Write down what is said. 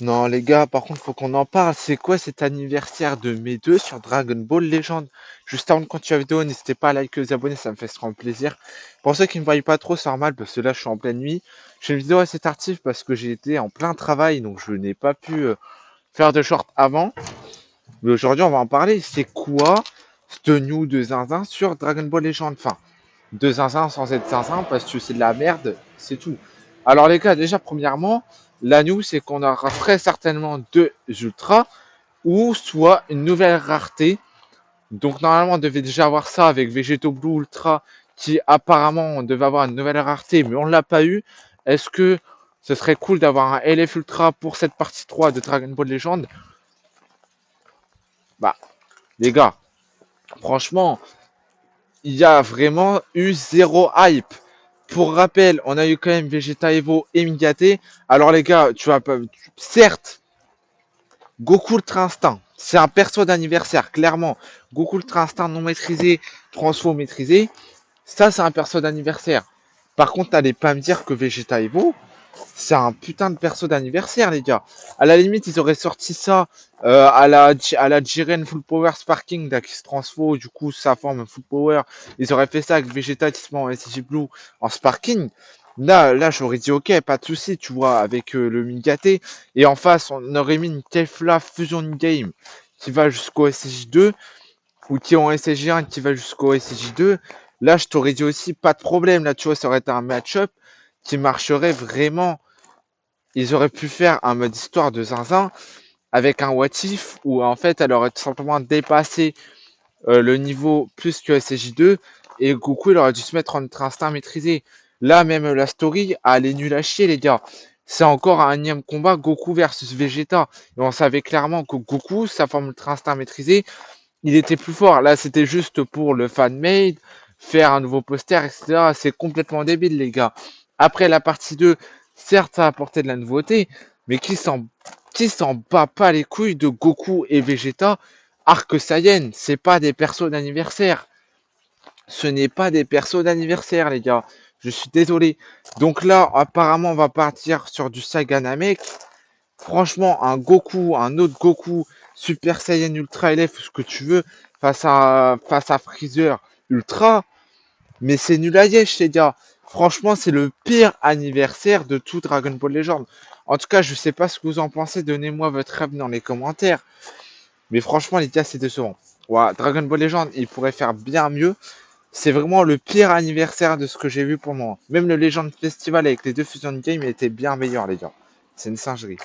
Non, les gars, par contre, faut qu'on en parle. C'est quoi cet anniversaire de mes deux sur Dragon Ball Legend? Juste avant de continuer la vidéo, n'hésitez pas à liker, vous abonner, ça me fait extrêmement plaisir. Pour ceux qui ne me voient pas trop, c'est normal parce que là, je suis en pleine nuit. J'ai une vidéo assez tardive parce que j'ai été en plein travail, donc je n'ai pas pu faire de short avant. Mais aujourd'hui, on va en parler. C'est quoi cette news de zinzin sur Dragon Ball Legend? Enfin, de zinzin sans être zinzin parce que c'est de la merde, c'est tout. Alors les gars, déjà premièrement, la news c'est qu'on aura très certainement deux ultras ou soit une nouvelle rareté. Donc normalement on devait déjà avoir ça avec Vegeto Blue Ultra qui apparemment on devait avoir une nouvelle rareté mais on l'a pas eu. Est-ce que ce serait cool d'avoir un LF Ultra pour cette partie 3 de Dragon Ball Legend? Bah les gars, franchement, il y a vraiment eu zéro hype. Pour rappel, on a eu quand même Vegeta Evo et Migate. Alors les gars, tu vas pas... Certes, Goku Ultra Instinct, c'est un perso d'anniversaire, clairement. Goku Ultra Instinct non maîtrisé, Transfo maîtrisé, ça c'est un perso d'anniversaire. Par contre, n'allez pas me dire que Vegeta Evo, c'est un putain de perso d'anniversaire, les gars. À la limite, ils auraient sorti ça à la Jiren Full Power Sparking d'Axis Transfo, du coup, sa forme Full Power. Ils auraient fait ça avec Vegeta qui se met en SG Blue en Sparking. Là, j'aurais dit ok, pas de souci, tu vois, avec le Mingate. Et en face, on aurait mis une Kefla Fusion Game qui va jusqu'au SJ2 ou qui est en SJ1 qui va jusqu'au SJ2. Là, je t'aurais dit aussi pas de problème. Là, tu vois, ça aurait été un match-up qui marcherait vraiment. Ils auraient pu faire un mode histoire de zinzin avec un what if où en fait elle aurait tout simplement dépassé le niveau plus que SJ2 et Goku il aurait dû se mettre en instinct maîtrisé. Là même la story elle est nulle à chier les gars. C'est encore un énième combat Goku versus Vegeta. Et on savait clairement que Goku, sa forme ultra instinct maîtrisé, il était plus fort. Là c'était juste pour le fan-made, faire un nouveau poster, etc. C'est complètement débile les gars. Après la partie 2, certes ça a apporté de la nouveauté, mais qui s'en bat pas les couilles de Goku et Vegeta Arc Saiyan, c'est pas des persos d'anniversaire. Ce n'est pas des persos d'anniversaire, les gars. Je suis désolé. Donc là, apparemment, on va partir sur du Saga Namek. Franchement, un Goku, un autre Goku, Super Saiyan Ultra LF, ce que tu veux, face à Freezer Ultra. Mais c'est nul à yesh, les gars. Franchement, c'est le pire anniversaire de tout Dragon Ball Legend. En tout cas, je sais pas ce que vous en pensez. Donnez-moi votre avis dans les commentaires. Mais franchement, les gars, c'est décevant. Ouais, Dragon Ball Legend, il pourrait faire bien mieux. C'est vraiment le pire anniversaire de ce que j'ai vu pour moi. Même le Legend Festival avec les deux Fusion Games était bien meilleur, les gars. C'est une singerie.